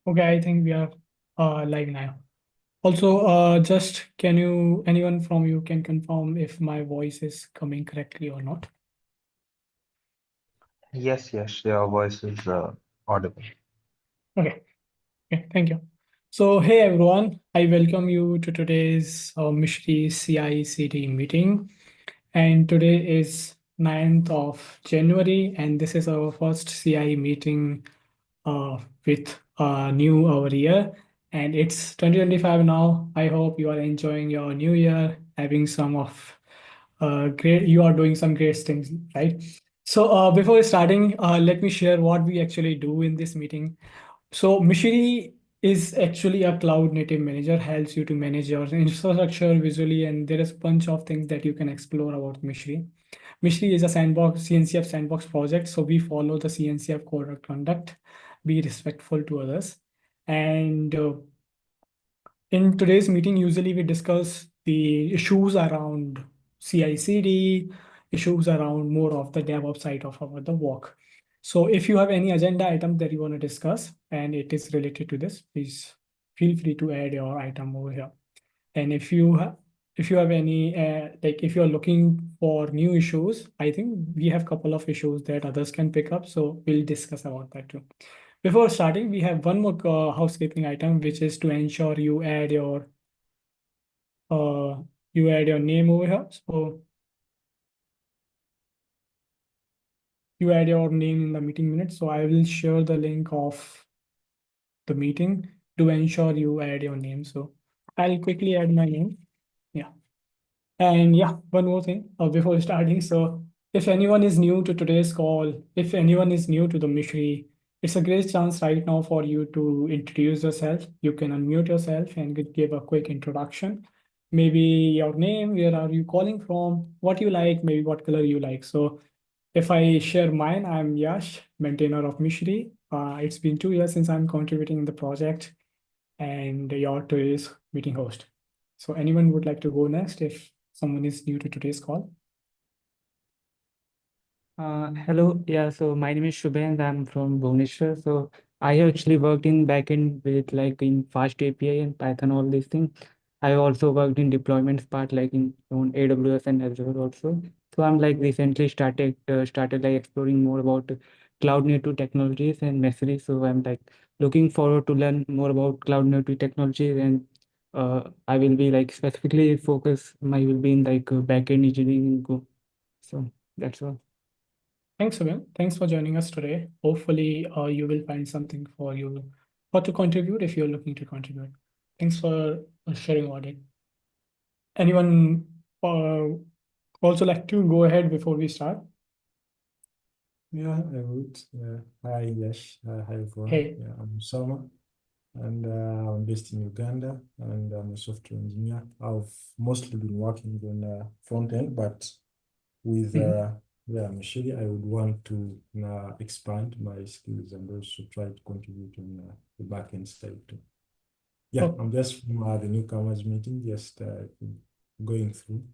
Okay, I think we are live now. Also, just anyone from you can confirm if my voice is coming correctly or not? Yes, yes, your voice is audible. Okay, okay, thank you. So, hey everyone, I welcome you to today's Meshery CI/CD meeting. And today is 9th of January, and this is our first CI meeting with new our year. And it's 2025 now. I hope you are enjoying your new year, having some of you are doing some great things, right? So before starting, let me share what we actually do in this meeting. So Meshery is actually a cloud native manager, helps you to manage your infrastructure visually, and there is a bunch of things that you can explore about Meshery. Meshery is a sandbox, CNCF sandbox project, so we follow the CNCF code of conduct, be respectful to others. And in today's meeting, usually we discuss the issues around CI/CD, issues around more of the DevOps side of our the work. So if you have any agenda item that you want to discuss and it is related to this, please feel free to add your item over here. And if you have any like if you're looking for new issues, I think we have a couple of issues that others can pick up. So we'll discuss about that too. Before starting, we have one more housekeeping item, which is to ensure uh, you add your name over here. So you add your name in the meeting minutes. So I will share the link of the meeting to ensure you add your name. So I'll quickly add my name. Yeah. And yeah, one more thing before starting. So, if anyone is new to today's call, if anyone is new to the Mishri, it's a great chance right now for you to introduce yourself. You can unmute yourself and give a quick introduction. Maybe your name, where are you calling from, what you like, maybe what color you like. So, if I share mine, I'm Yash, maintainer of Mishri. It's been 2 years since I'm contributing in the project, and your today's meeting host. So anyone would like to go next if someone is new to today's call? Hello. Yeah, so my name is Shubhen. I'm from Bhubaneswar. So I actually worked in backend with like in Fast API and Python, all these things. I also worked in deployments part like in on AWS and Azure also. So I'm like recently started like exploring more about cloud native technologies and Messery. So I'm like looking forward to learn more about cloud native technologies, and I will be like specifically focus. I will be in like backend engineering. So that's all. Thanks, Subin. Thanks for joining us today. Hopefully, you will find something for you or to contribute if you're looking to contribute. Thanks for sharing about it. Anyone also like to go ahead before we start? Yeah, I would. Hi, Yash. Hi, everyone. Hey, Yeah, I'm Sama, and I'm based in Uganda, and I'm a software engineer. I've mostly been working on front end, but with mhm. yeah, Meshery, I would want to expand my skills and also try to contribute on the back end side too. Yeah, Oh, I'm just from the newcomers meeting, just going through.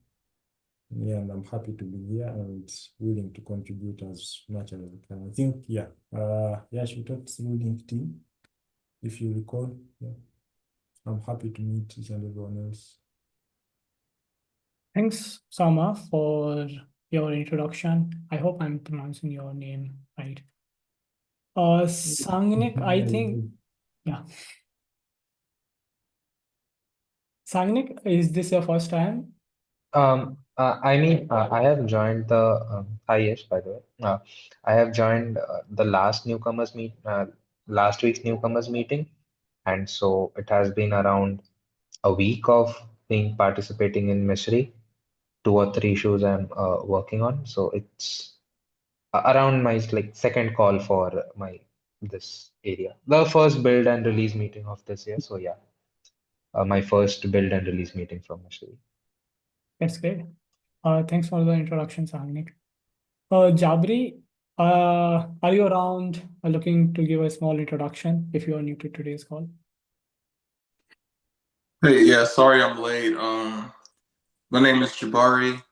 Yeah, and I'm happy to be here and willing to contribute as much as I can. I think, yeah, yeah, she talked through LinkedIn, if you recall. Yeah, I'm happy to meet each and everyone else. thanks, Sama, for your introduction. I hope I'm pronouncing your name right. Sangnik, I Yeah, think, you yeah. Sangnik, is this your first time? I have joined the hi Yash, by the way. I have joined the last week's newcomers meeting, and so it has been around a week of being participating in Meshery. 2 or 3 issues I'm working on, so it's around my like second call for my this area. The first build and release meeting of this year. So yeah, my first build and release meeting from Meshery. That's great. Thanks for the introduction, Sangnik. Jabri, are you around looking to give a small introduction if you are new to today's call? Hey, yeah, sorry I'm late. My name is Jabari.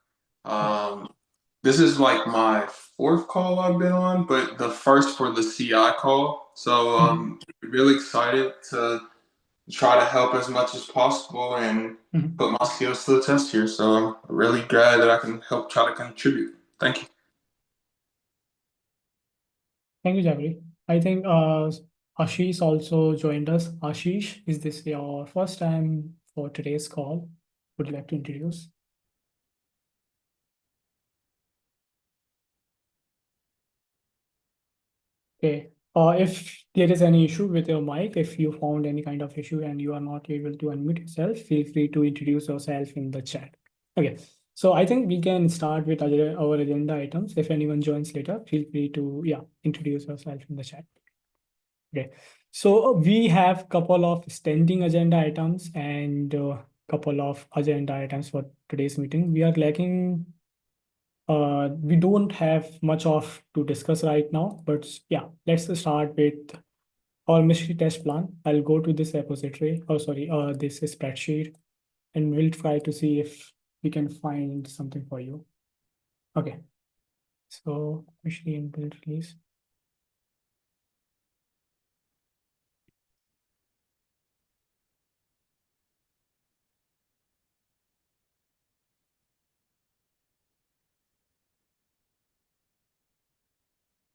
This is like my fourth call I've been on, but the first for the CI call. So Mhm. really excited to try to help as much as possible and Mhm. put my skills to the test here. So I'm really glad that I can help try to contribute. Thank you. Thank you, Jabri. I think Ashish also joined us. Ashish, is this your first time for today's call? Would you like to introduce? Okay. If there is any issue with your mic, if you found any kind of issue and you are not able to unmute yourself, feel free to introduce yourself in the chat. Okay. So I think we can start with our agenda items. If anyone joins later, feel free to, yeah, introduce yourself in the chat. Okay. So we have couple of standing agenda items and couple of agenda items for today's meeting. We are lacking we don't have much of to discuss right now, but yeah, let's start with our mystery test plan. I'll go to this repository, oh sorry, this spreadsheet, and we'll try to see if we can find something for you. Okay, so mystery and build release.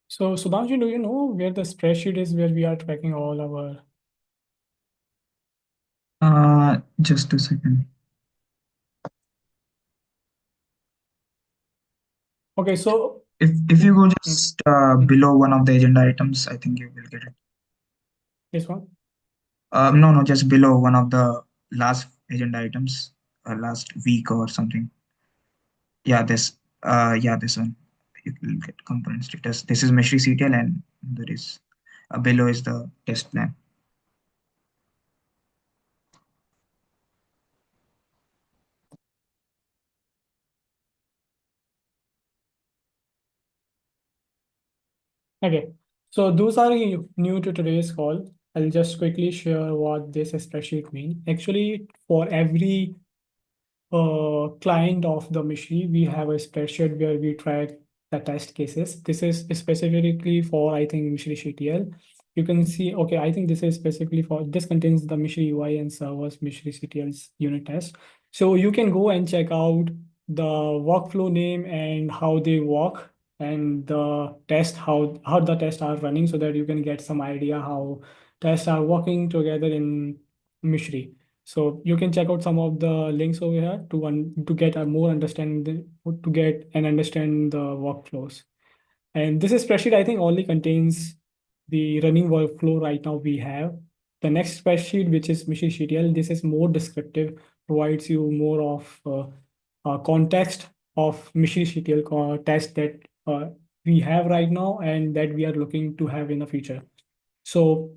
So Sudhanshu, do you know where the spreadsheet is where we are tracking all our? Just a second. Okay, so If you go mm, just mm, below one of the agenda items, I think you will get it. this one. No, just below one of the last agenda items, last week or something. Yeah, this one. You will get component status. This is Meshery CTL, and there is below is the test plan. Okay, so those are new to today's call. I'll just quickly share what this spreadsheet means. Actually, for every client of the machine, we have a spreadsheet where we track the test cases. This is specifically for, I think, Meshery CTL. You can see, okay, I think this is specifically for, this contains the Meshery UI and servers, Meshery CTL's unit test. So you can go and check out the workflow name and how they work and the test, how the tests are running so that you can get some idea how tests are working together in Meshery. So you can check out some of the links over here to get a more understanding to get and understand the workflows. And this spreadsheet, I think, only contains the running workflow right now we have. The next spreadsheet, which is Mission CTL, this is more descriptive, provides you more of context of Mission CTL test that we have right now and that we are looking to have in the future. So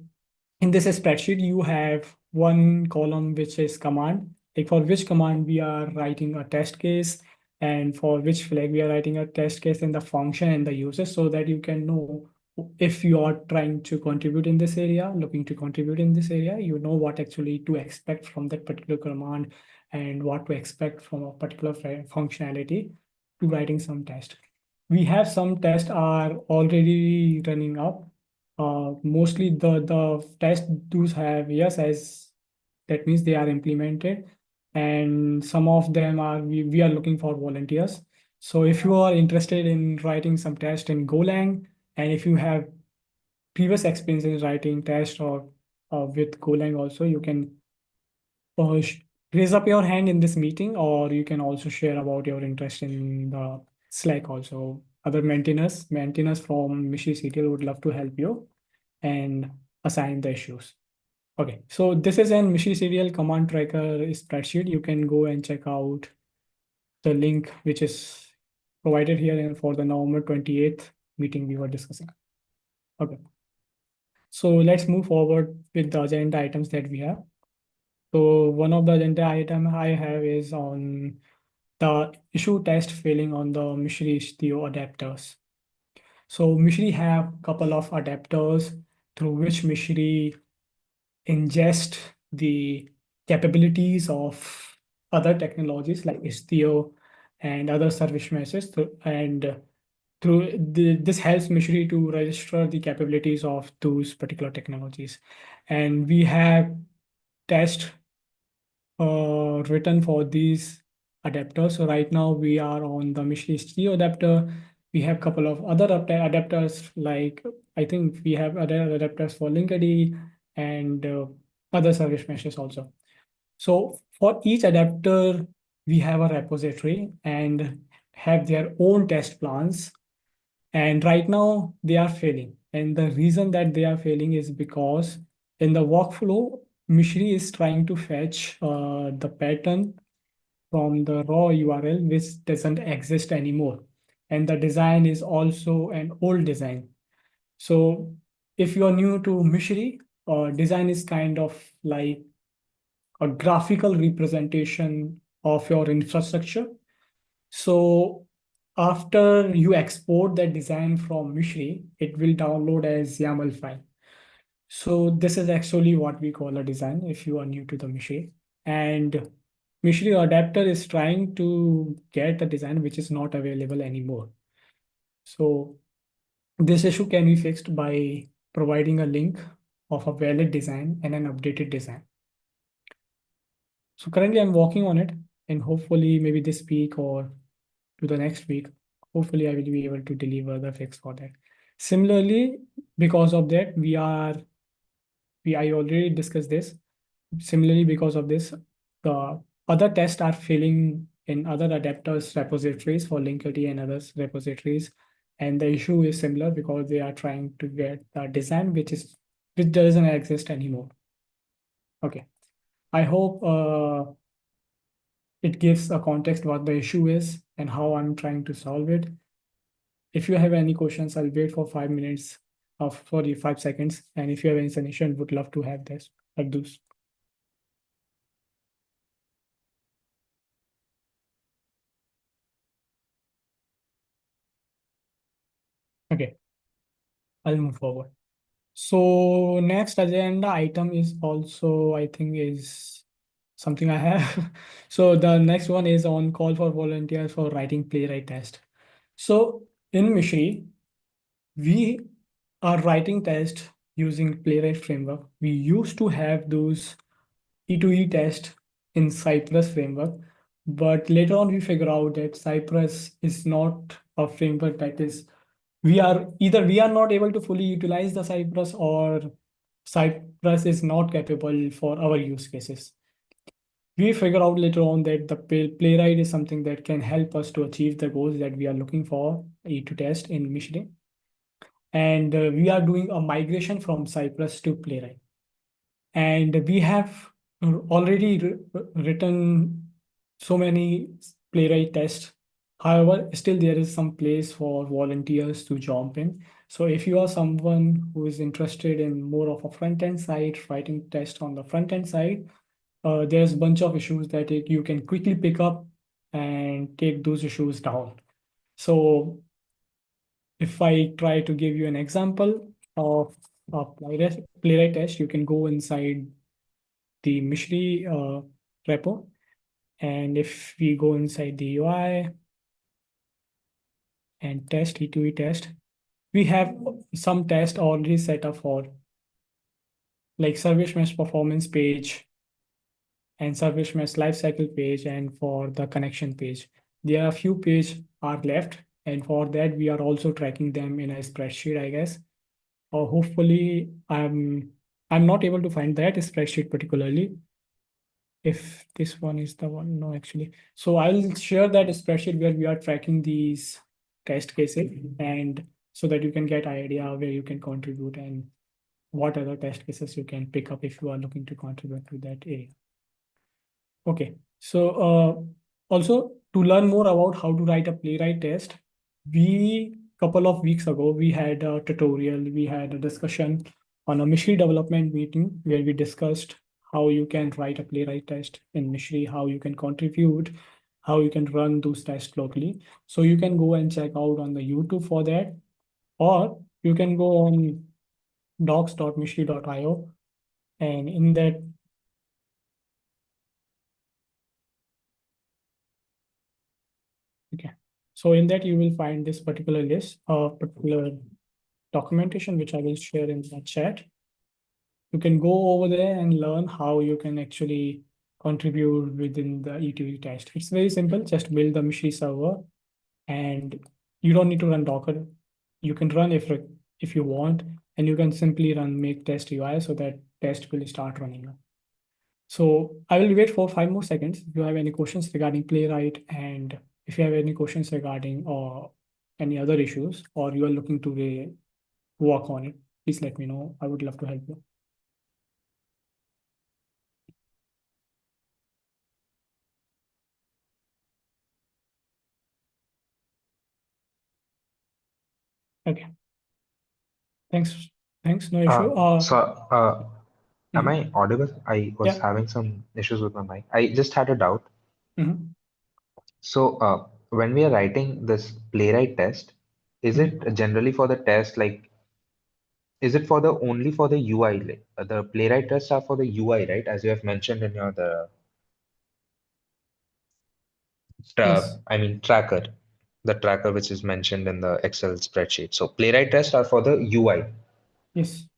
in this spreadsheet, you have one column which is command, like for which command we are writing a test case, and for which flag we are writing a test case, and the function and the user, so that you can know if you are trying to contribute in this area, looking to contribute in this area, you know what actually to expect from that particular command and what to expect from a particular functionality to writing some test. We have some tests are already running up. Mostly the tests do have yes as that means they are implemented, and some of them are we are looking for volunteers. So if you are interested in writing some test in Golang, and if you have previous experience in writing test or with Golang also, you can uh, sh- raise up your hand in this meeting, or you can also share about your interest in the Slack also. Other maintainers from Mishi CTL would love to help you and assign the issues. Okay, so this is an Mishi serial command tracker spreadsheet. You can go and check out the link which is provided here for the November 28th meeting we were discussing. Okay, so let's move forward with the agenda items that we have. So one of the agenda item I have is on the issue test failing on the Mishri Theo adapters. So Mishri have couple of adapters through which Mishri ingest the capabilities of other technologies like Istio and other service meshes. This helps Meshery to register the capabilities of those particular technologies. And we have test written for these adapters. So right now we are on the Meshery Stereo adapter. We have a couple of other adapters, like I think we have other adapters for Linkerd and other service meshes also. So for each adapter, we have a repository and have their own test plans. And right now they are failing. And the reason that they are failing is because in the workflow, Mishri is trying to fetch the pattern from the raw URL, which doesn't exist anymore. And the design is also an old design. So if you are new to Mishri, design is kind of like a graphical representation of your infrastructure. So after you export that design from Mishri, it will download as YAML file. So this is actually what we call a design if you are new to the Mishri. And Mishri adapter is trying to get a design which is not available anymore. So this issue can be fixed by providing a link of a valid design and an updated design. So currently I'm working on it, and hopefully maybe this week or to the next week, hopefully I will be able to deliver the fix for that. Similarly, because of that, I already discussed this. Similarly, because of this, the other tests are failing in other adapters repositories for Linkerd and others repositories. And the issue is similar because they are trying to get the design which doesn't exist anymore. Okay. I hope it gives a context what the issue is and how I'm trying to solve it. If you have any questions, I'll wait for 5 minutes of 45 seconds. And if you have any suggestion, would love to have this like those. Okay, I'll move forward. So next agenda item is also, I think, is something I have. So the next one is on call for volunteers for writing playwright test. So in Mishri, we are writing test using playwright framework. We used to have those E2E test in Cypress framework, but later on we figure out that Cypress is not a framework that is we are not able to fully utilize the Cypress, or Cypress is not capable for our use cases. We figure out later on that the playwright is something that can help us to achieve the goals that we are looking for E2 test in Michigan. And we are doing a migration from Cypress to playwright. And we have already written so many playwright tests. However, still there is some place for volunteers to jump in. So if you are someone who is interested in more of a front-end side, writing tests on the front-end side, there's a bunch of issues that you can quickly pick up and take those issues down. So if I try to give you an example of a playwright test, you can go inside the Mishri repo. And if we go inside the UI and test E2E test, we have some tests already set up for like service mesh performance page and service mesh lifecycle page and for the connection page. There are a few pages are left, and for that we are also tracking them in a spreadsheet, I guess. Or hopefully I'm not able to find that spreadsheet particularly. If this one is the one, no, actually. So I'll share that spreadsheet where we are tracking these test cases, and so that you can get idea where you can contribute and what other test cases you can pick up if you are looking to contribute to that area. Okay, so also to learn more about how to write a playwright test, we couple of weeks ago we had a tutorial, we had a discussion on a Mishri development meeting where we discussed how you can write a playwright test in Mishri, how you can contribute, how you can run those tests locally. So you can go and check out on the YouTube for that, or you can go on docs.mishri.io, and in that So in that you will find this particular list, particular documentation, which I will share in the chat. You can go over there and learn how you can actually contribute within the E2E test. It's very simple. Just build the Meshery server, and you don't need to run Docker. You can run if you want, and you can simply run make test UI so that test will start running. So I will wait for 5 more seconds. If you have any questions regarding Playwright, and if you have any questions regarding or any other issues, or you are looking to work on it, please let me know. I would love to help you. Okay. Thanks. Thanks. No issue. So, am Mhm. I audible? I was Yeah. having some issues with my mic. I just had a doubt. Mhm. So, when we are writing this playwright test, is Mhm. it generally for the test, like, is it for the only for the UI? Like, the playwright tests are for the UI, right? As you have mentioned in your Yes. I mean the tracker which is mentioned in the Excel spreadsheet. So playwright tests are for the UI. Yes.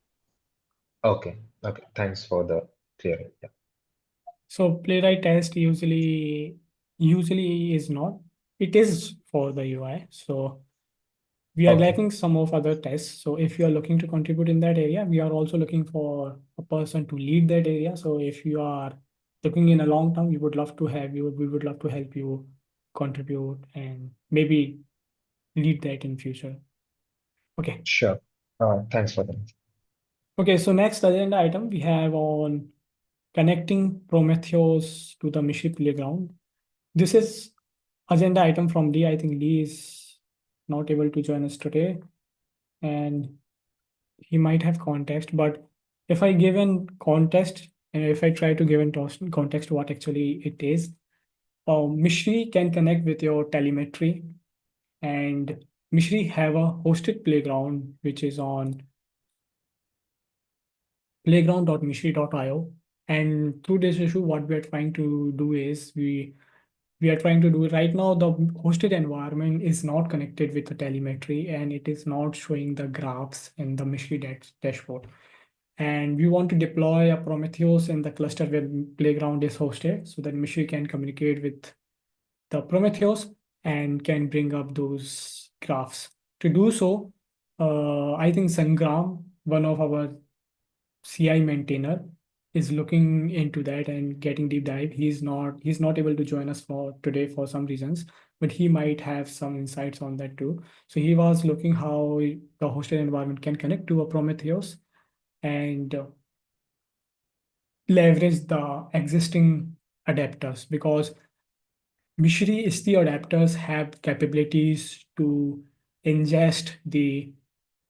Okay. Okay. Thanks for the clearing. Yeah. So playwright test usually is not. It is for the UI. So we are Okay. lacking some of other tests. So if you are looking to contribute in that area, we are also looking for a person to lead that area. So if you are looking in a long term, we would love to have you. We would love to help you contribute and maybe lead that in future. Okay. Sure. Thanks for that. Okay. So next agenda item we have on connecting Prometheus to the Meshery playground. This is agenda item from Lee. I think Lee is not able to join us today, and he might have context. But if I give in context, and if I try to give in context what actually it is, Meshery can connect with your telemetry, and Meshery have a hosted playground which is on playground.meshery.io. And through this issue, what we are trying to do is we are trying to do right now. The hosted environment is not connected with the telemetry, and it is not showing the graphs in the Meshery dashboard. And we want to deploy a Prometheus in the cluster where playground is hosted so that Meshery can communicate with the Prometheus and can bring up those graphs. To do so, I think Sangram, one of our CI maintainer, is looking into that and getting deep dive. He's not able to join us for today for some reasons, but he might have some insights on that too. So he was looking how the hosted environment can connect to a Prometheus and leverage the existing adapters, because Meshery ST adapters have capabilities to ingest the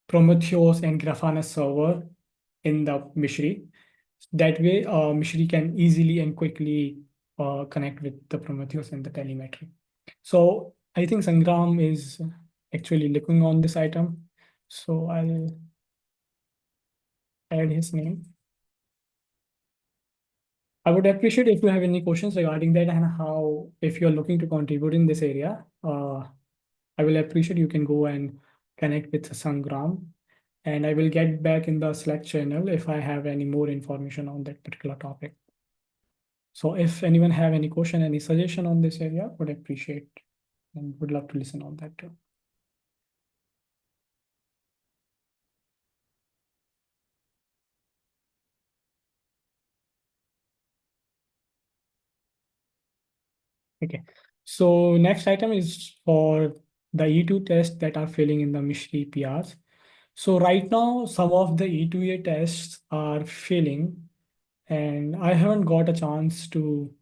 Prometheus and Grafana server in the Meshery. That way, Meshery can easily and quickly connect with the Prometheus and the telemetry. So I think Sangram is actually looking on this item. So I'll add his name. I would appreciate if you have any questions regarding that and how, if you're looking to contribute in this area, I will appreciate you can go and connect with Sangram, and I will get back in the Slack channel if I have any more information on that particular topic. So if anyone have any question, any suggestion on this area, would appreciate and would love to listen on that too. Okay. So next item is for the E2 tests that are failing in the Meshery PRs. So right now, some of the E2A tests are failing, and I haven't got a chance to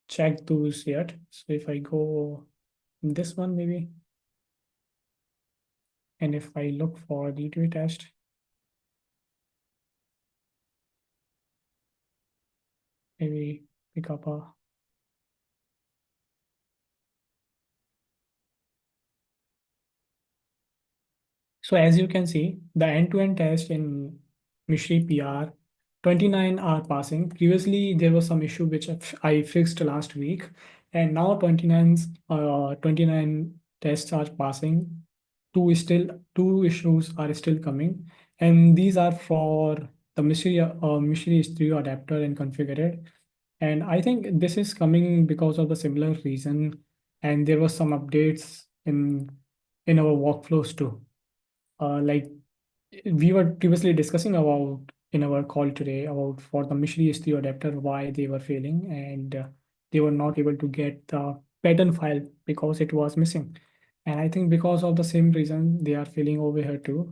check those yet. So if I go in this one maybe, and if I look for the E2A test, maybe pick up a. So as you can see, the end-to-end test in Meshery PR, 29 are passing. Previously, there was some issue which I fixed last week, and now 29 tests are passing. Two issues are still coming, and these are for the Meshery stereo adapter and configured. And I think this is coming because of the similar reason. And there was some updates in our workflows too. Like we were previously discussing about in our call today about for the Meshery stereo adapter why they were failing, and they were not able to get the pattern file because it was missing. And I think because of the same reason they are failing over here too.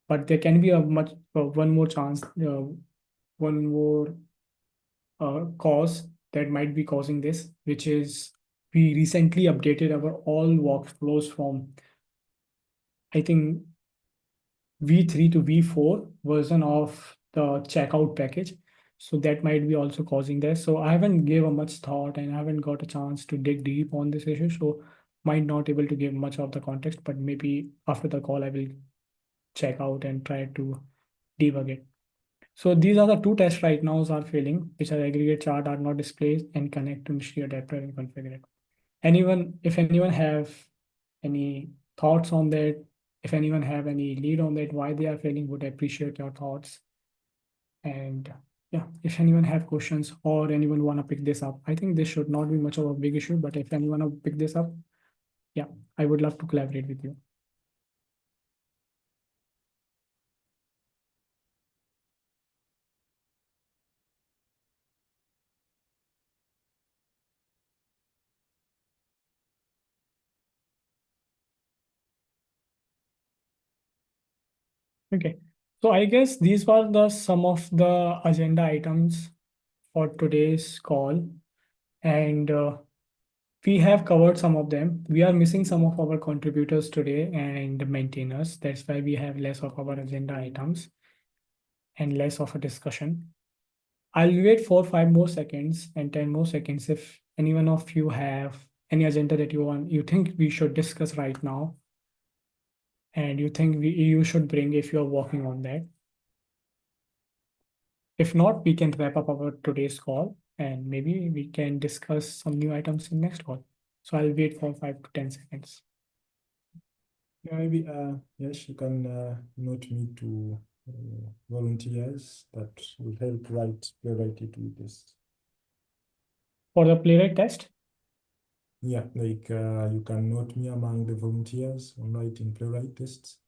But there can be a much one more chance, one more cause that might be causing this, which is we recently updated our all workflows from I think V3 to V4 version of the checkout package. So that might be also causing this. So I haven't gave a much thought and I haven't got a chance to dig deep on this issue. So might not able to give much of the context, but maybe after the call I will check out and try to debug it. So these are the two tests right now are failing, which are aggregate chart are not displayed and connect to Mystery adapter and configure it. If anyone have any thoughts on that, if anyone have any lead on that, why they are failing, would appreciate your thoughts. And yeah, if anyone have questions or anyone want to pick this up, I think this should not be much of a big issue, but if anyone want to pick this up, yeah, I would love to collaborate with you. Okay. So I guess these were the some of the agenda items for today's call. And we have covered some of them. We are missing some of our contributors today and maintainers. That's why we have less of our agenda items and less of a discussion. I'll wait for 5 more seconds and 10 more seconds if any one of you have any agenda that you think we should discuss right now and you think you should bring if you're working on that. If not, we can wrap up our today's call and maybe we can discuss some new items in next call. So I'll wait for 5 to 10 seconds. Yeah, maybe yes, you can note me to volunteers that will help playwright it with this. For the playwright test, Yeah, like you can note me among the volunteers on writing playwright tests.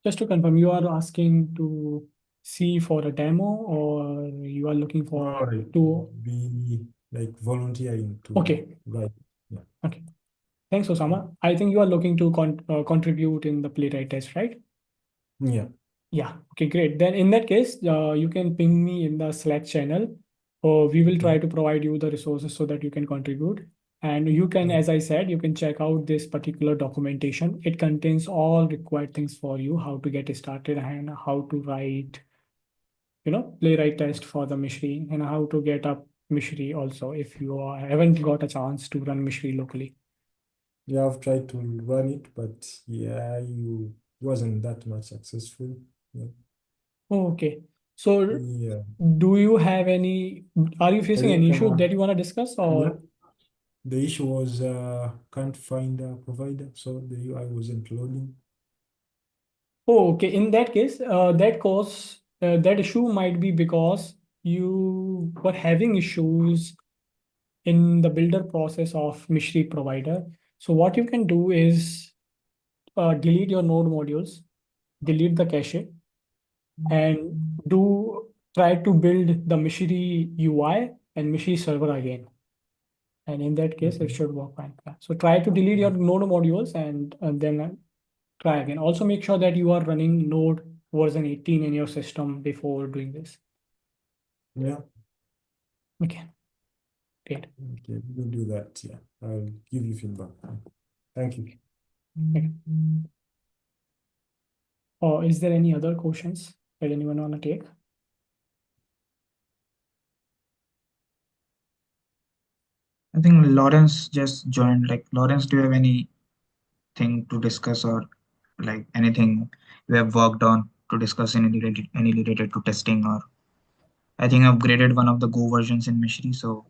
just to confirm, you are asking to see for a demo or you are looking for Or to, be like volunteering to okay, write. Yeah. okay. Thanks, Osama. I think you are looking to contribute in the playwright test, right? Yeah. Yeah, okay, great. Then in that case, you can ping me in the Slack channel. We will try Okay. to provide you the resources so that you can contribute. And you can, Yeah. as I said, you can check out this particular documentation. It contains all required things for you, how to get started and how to write, playwright test for the Meshery and how to get up Meshery also if you haven't got a chance to run Meshery locally. Yeah, I've tried to run it, but yeah, you wasn't that much successful. Yeah. Okay. So Yeah. do you have any, are you I facing any think issue that you want to discuss yeah, or? the issue was can't find a provider, so the UI wasn't loading. Oh, okay. In that case, that issue might be because you were having issues in the builder process of Mishri provider. So what you can do is delete your node modules, delete the cache, and do try to build the Mishri UI and Mishri server again. And in that case, it Okay. should work fine. Yeah. So try to delete your node modules and then try again. Also make sure that you are running node version 18 in your system before doing this. Yeah. Okay, great. Okay, we'll do that. Yeah, I'll give you feedback. Thank you. Okay. Or is there any other questions that anyone want to take? I think Lawrence just joined. Like, Lawrence, do you have anything to discuss, or like anything you have worked on to discuss any related to testing? Or I think I've graded one of the Go versions in Mishri, so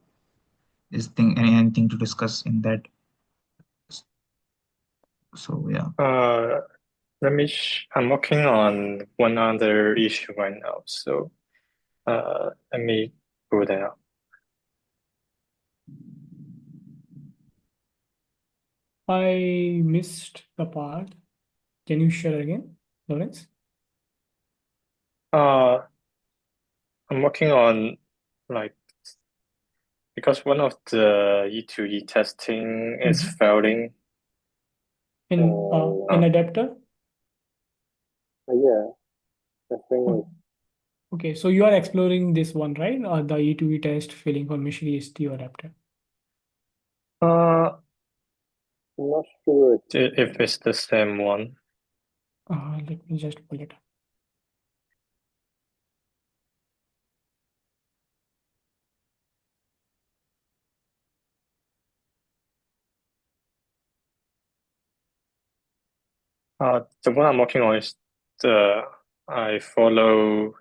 is anything to discuss in that So yeah. I'm working on one other issue right now, so let me go there. I missed the part. Can you share again, Lawrence? I'm working on like because one of the E2E testing is failing. In an adapter? Yeah, the thing is. Okay, so you are exploring this one, right? The E2E test failing for Meshery STO adapter. I'm not sure if it's the same one. Let me just pull it The one I'm working on is I follow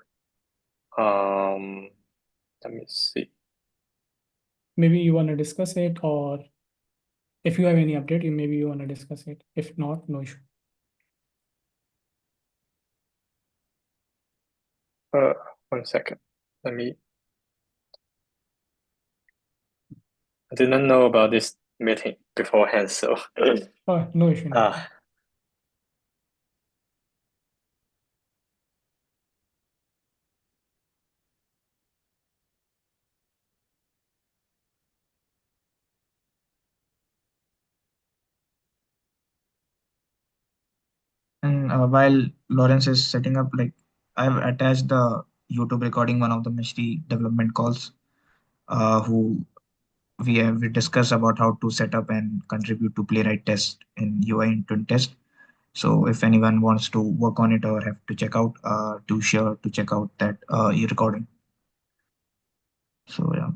let me see. Maybe you want to discuss it, or if you have any update, maybe you want to discuss it. If not, no issue. One second. I didn't know about this meeting beforehand, so Oh, no issue. No issue. And while Lawrence is setting up, like I've attached the YouTube recording one of the Meshery development calls, who we discussed about how to set up and contribute to playwright test in UI intent test. So if anyone wants to work on it or have to check out, to sure to check out that recording. So yeah.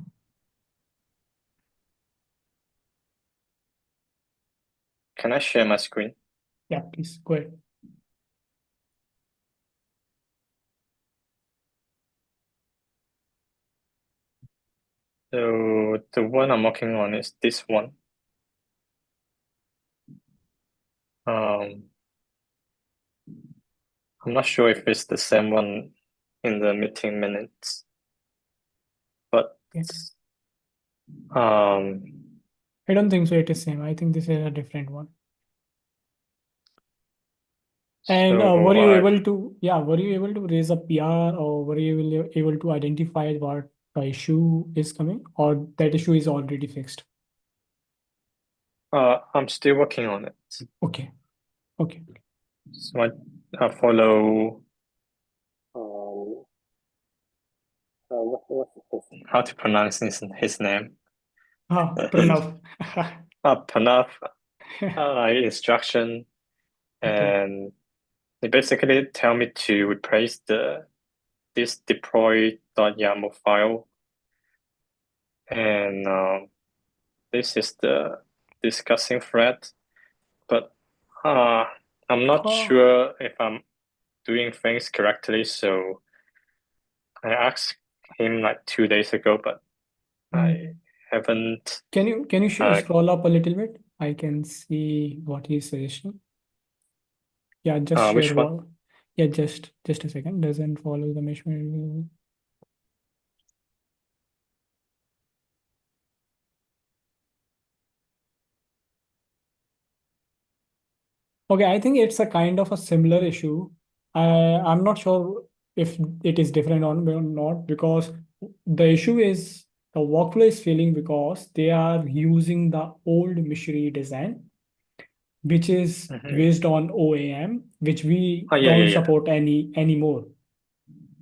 Can I share my screen? Yeah, please go ahead. So the one I'm working on is this one. I'm not sure if it's the same one in the meeting minutes, but I don't think so. It is same. I think this is a different one. And so were you able to raise a PR, or were you able to identify what the issue is coming, or that issue is already fixed? I'm still working on it. Okay. Okay. So I follow how to pronounce his name? Pranav. Pranav instruction, Okay. and they basically tell me to replace this deploy.yaml file, and this is the discussing thread, but I'm not sure if I'm doing things correctly, so I asked him like 2 days ago, but I haven't. Can you scroll up a little bit? I can see what he's suggesting. Yeah, just share which one? Yeah, just a second. Doesn't follow the measurement. Okay, I think it's a kind of a similar issue. I'm not sure if it is different or not, because the issue is the workflow is failing because they are using the old Meshery design, which is based on OAM, which we don't support anymore.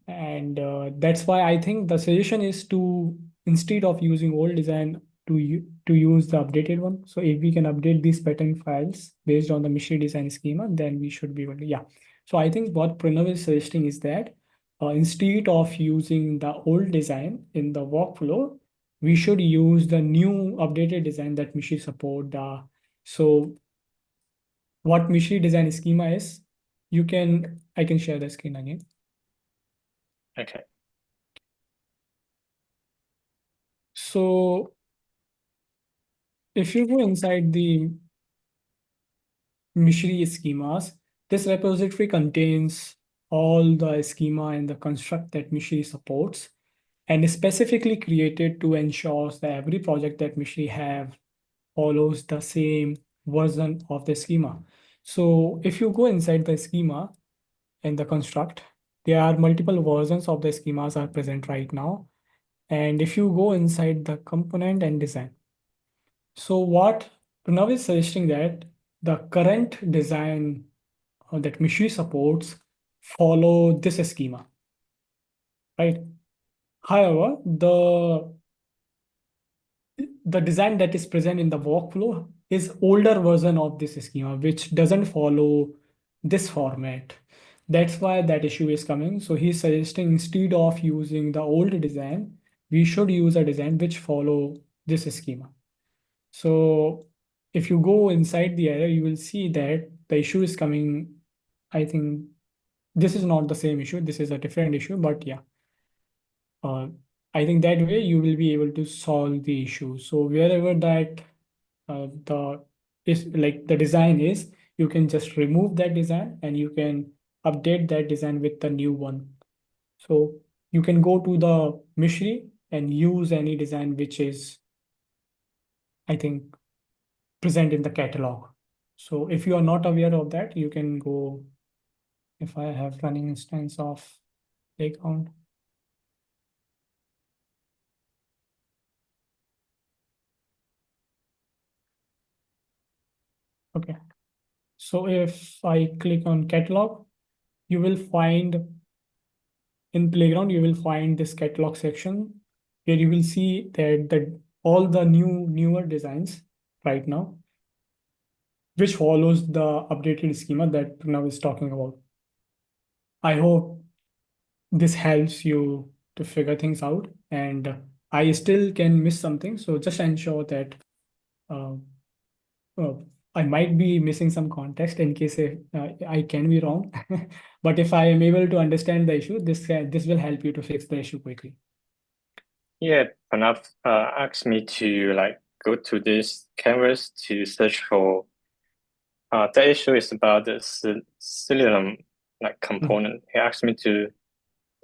And that's why I think the suggestion is to, instead of using old design, to use the updated one. So if we can update these pattern files based on the Meshery design schema, then we should be able to, yeah. So I think what Pranav is suggesting is that instead of using the old design in the workflow, we should use the new updated design that Meshery support. So what Meshery design schema is, I can share the screen again. Okay. So if you go inside the Meshery schemas. This repository contains all the schema and the construct that Meshery supports, and is specifically created to ensure that every project that Meshery have follows the same version of the schema. So if you go inside the schema and the construct, there are multiple versions of the schemas are present right now. And if you go inside the component and design, so what Pranav is suggesting that the current design that Meshery supports follow this schema, right? However, the design that is present in the workflow is older version of this schema, which doesn't follow this format. That's why that issue is coming. So he's suggesting instead of using the old design, we should use a design which follow this schema. So if you go inside the error, you will see that the issue is coming. I think this is not the same issue. This is a different issue, but yeah. I think that way you will be able to solve the issue. So wherever that the is like the design is, you can just remove that design and you can update that design with the new one. So you can go to the Meshery and use any design which is, I think, present in the catalog. So if you are not aware of that, you can go, if I have running instance of Playground. Okay. So if I click on catalog, you will find in Playground, you will find this catalog section where you will see that all the newer designs right now, which follows the updated schema that Pranav is talking about. I hope this helps you to figure things out, and I still can miss something. So just ensure that uh, uh, I might be missing some context in case I can be wrong. But if I am able to understand the issue, this will help you to fix the issue quickly. Yeah, Pranav asked me to like go to this canvas to search for. The issue is about the Selenium like component. He asked me to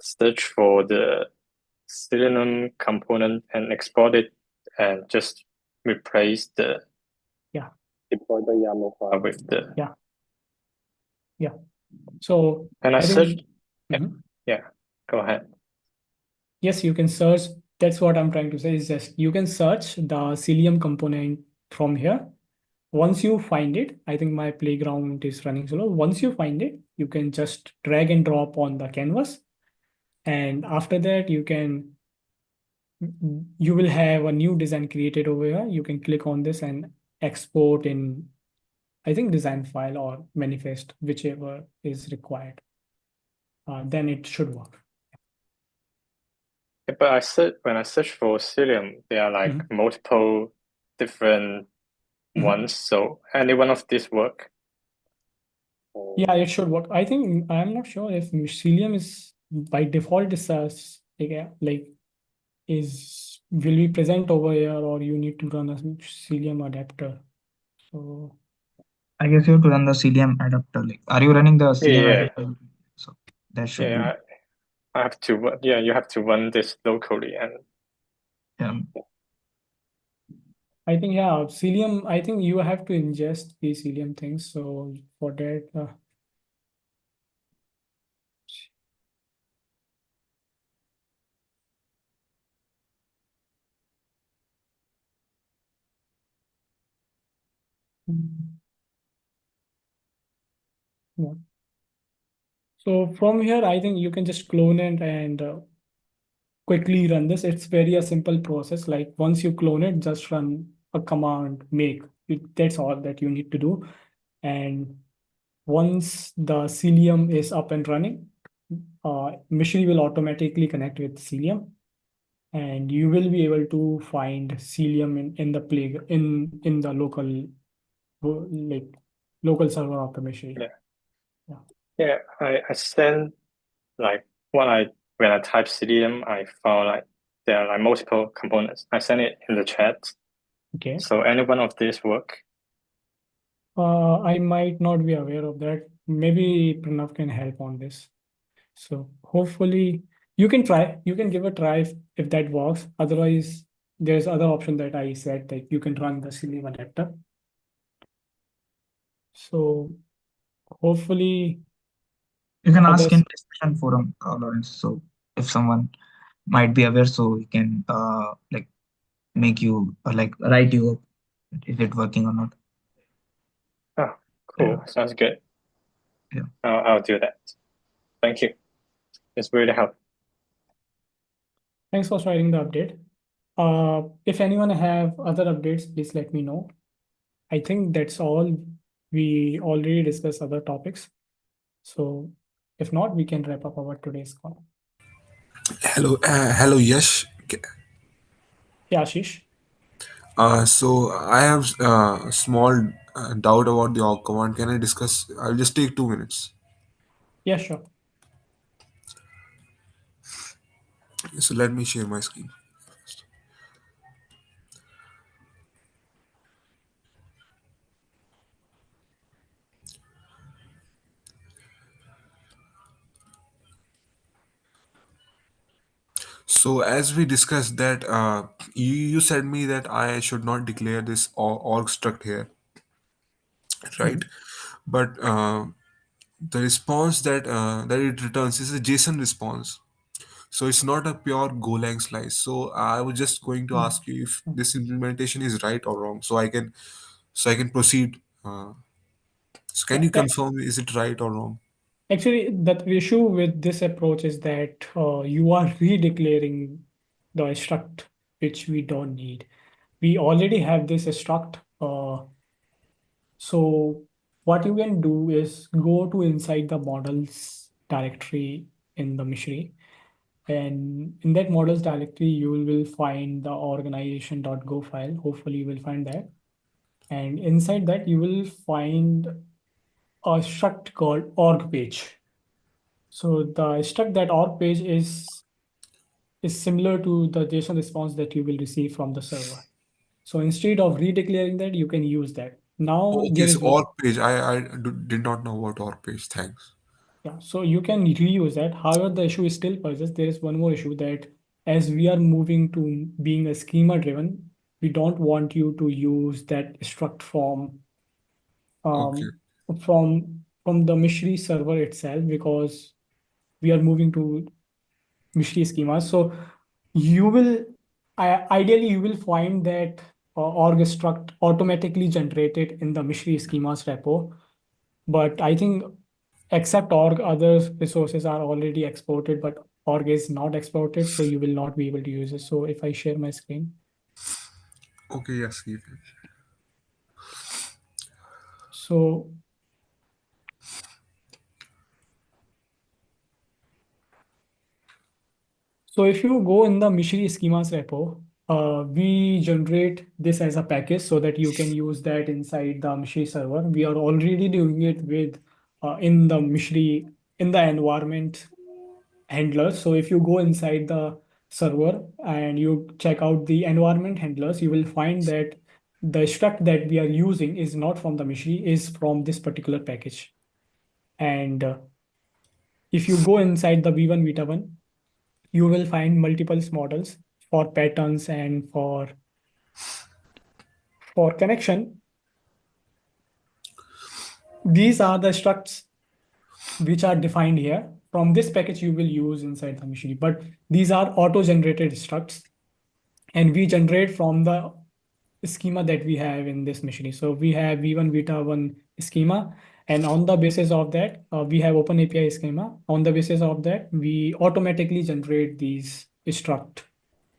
search for the Selenium component and export it, and just replace the Yeah. deploy the YAML file with the Yeah. So and I I think searched. Mhm. Yeah, go ahead. Yes, you can search. That's what I'm trying to say is just you can search the Cilium component from here. Once you find it, I think my playground is running slow. Once you find it, you can just drag and drop on the canvas. And after that, you will have a new design created over here. You can click on this and export in, I think, design file or manifest, whichever is required. Then it should work. Yeah, but when I search for Cilium, there are like multiple different ones. So any one of these work? Yeah, it should work. I think I'm not sure if Mycelium is by default is like is will be present over here or you need to run a Mycelium adapter. So I guess you have to run the CDM adapter. Like, are you running the CDM Yeah, adapter? So that should be. yeah, I have to. Yeah, you have to run this locally, and I think yeah, Cilium. I think you have to ingest the Cilium things. So for that, yeah. So from here, I think you can just clone it and quickly run this. It's very a simple process. Like once you clone it, just run a command make. That's all that you need to do. And once the Cilium is up and running, Meshery will automatically connect with Cilium, and you will be able to find Cilium in the play in the local like local server of the Meshery. yeah, I sent like when I type Cilium, I found like there are like multiple components. I sent it in the chat. Okay. So any one of these work. I might not be aware of that. Maybe Pranav can help on this. So hopefully you can try. You can give a try if that works. Otherwise, there's other option that I said that you can run the Selenium adapter. So hopefully You can ask in others. discussion forum, Lawrence. So if someone might be aware, so he can like make you like write you up. Is it working or not? Oh, Yeah, cool. Sounds good. yeah. I'll do that. Thank you. It's really helpful. Thanks for sharing the update. If anyone have other updates, please let me know. I think that's all. We already discussed other topics. So if not, we can wrap up our today's call. Hello, Yash. Yeah, Ashish. So I have a small doubt about the org command. Can I discuss? I'll just take 2 minutes. Yeah, sure. So let me share my screen. So as we discussed that, you said me that I should not declare this org struct here, right? Mhm. But the response that it returns is a JSON response. So it's not a pure Golang slice. So I was just going to Mhm. ask you if this implementation is right or wrong, so I can proceed. So can Yeah, you yeah. confirm is it right or wrong? Actually, the issue with this approach is that you are redeclaring the struct, which we don't need. We already have this struct. So what you can do is go to inside the models directory in the Meshery. And in that models directory, you will find the organization.go file. Hopefully, you will find that. And inside that, you will find a struct called org page. So the struct that org page is similar to the JSON response that you will receive from the server. So instead of redeclaring that, you can use that. Now Oh, okay, there so is org page. I did not know about org page. Thanks. yeah, so you can reuse that. However, the issue is still persists. There is one more issue that as we are moving to being a schema driven, we don't want you to use that struct Okay. um, from the Meshery server itself because we are moving to Meshery schemas. So you will ideally you will find that org struct automatically generated in the Meshery schemas repo. But I think except org, other resources are already exported, but org is not exported, so you will not be able to use it. So if I share my screen, Okay, yes. so so if you go in the Meshery schemas repo, we generate this as a package so that you can use that inside the Meshery server. We are already doing it with in the Meshery in the environment handlers. So if you go inside the server and you check out the environment handlers, you will find that the struct that we are using is not from the Meshery, is from this particular package. And if you go inside the V1 Vita 1, you will find multiple models for patterns and for connection. These are the structs which are defined here. From this package, you will use inside the Meshery, but these are auto-generated structs and we generate from the schema that we have in this Meshery. So we have V1 Vita 1 schema, and on the basis of that, we have Open API schema. On the basis of that, we automatically generate these struct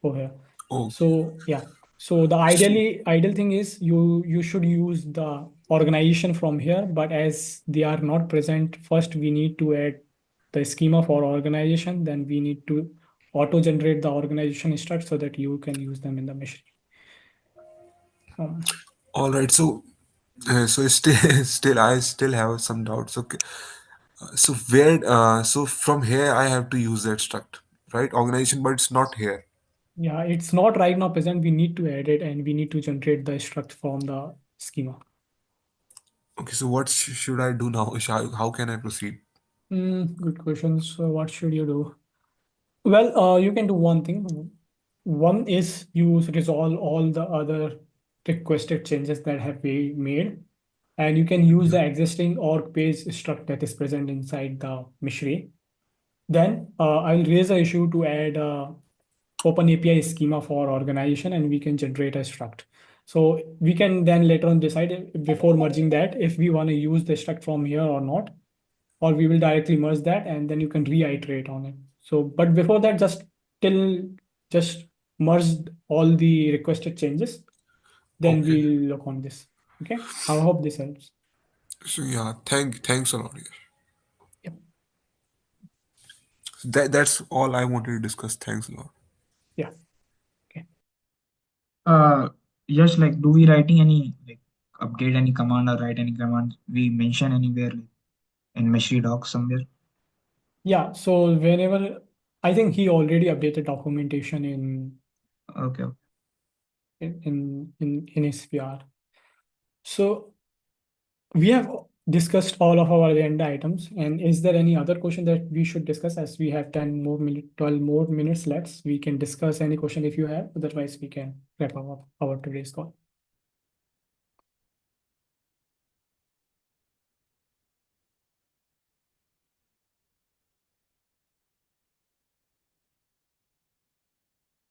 over here. Okay. So yeah, so the ideal thing is you should use the organization from here, but as they are not present, first we need to add the schema for organization, then we need to auto generate the organization struct so that you can use them in the Meshery. Um, All right. So still, still, I still have some doubts. Okay. So from here, I have to use that struct, right? Organization, but it's not here. yeah, it's not right now present. We need to add it and we need to generate the struct from the schema. Okay, so what should I do now? How can I proceed? Good question. So what should you do? Well, you can do one thing. One is you resolve all the other requested changes that have been made, and you can use Yeah. the existing org page struct that is present inside the Meshery. Then I'll raise an issue to add open API schema for organization, and we can generate a struct. So we can then later on decide before merging that if we want to use the struct from here or not, or we will directly merge that and then you can reiterate on it. So, but before that, just merge all the requested changes, then Okay. we'll look on this. Okay. I hope this helps. So yeah, thanks a lot. Yash. Yep. That's all I wanted to discuss. Thanks a lot. Yeah. Okay. Uh, yes, like, do we writing any like update any command or write any command we mention anywhere like in Meshery docs somewhere? Yeah. So whenever I think he already updated documentation Okay. in his PR. So we have discussed all of our agenda items. And is there any other question that we should discuss as we have 10 more minutes, 12 more minutes left? We can discuss any question if you have. Otherwise, we can wrap up our today's call.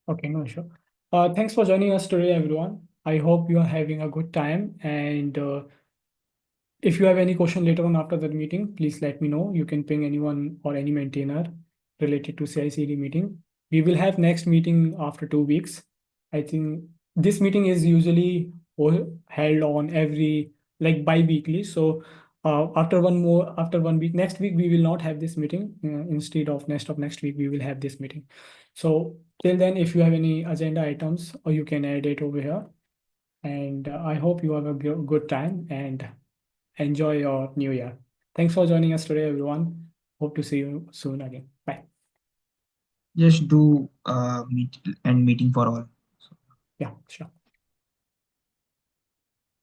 Okay, no issue. Thanks for joining us today, everyone. I hope you are having a good time. And if you have any question later on after the meeting, please let me know. You can ping anyone or any maintainer related to CI/CD meeting. We will have next meeting after 2 weeks. I think this meeting is usually held on every like bi-weekly. So after 1 week, next week we will not have this meeting. Instead of next week, we will have this meeting. So till then, if you have any agenda items, or you can add it over here. And I hope you have a good time and enjoy your new year. Thanks for joining us today, everyone. Hope to see you soon again. Bye. Just do meet and meeting for all. Yeah, sure.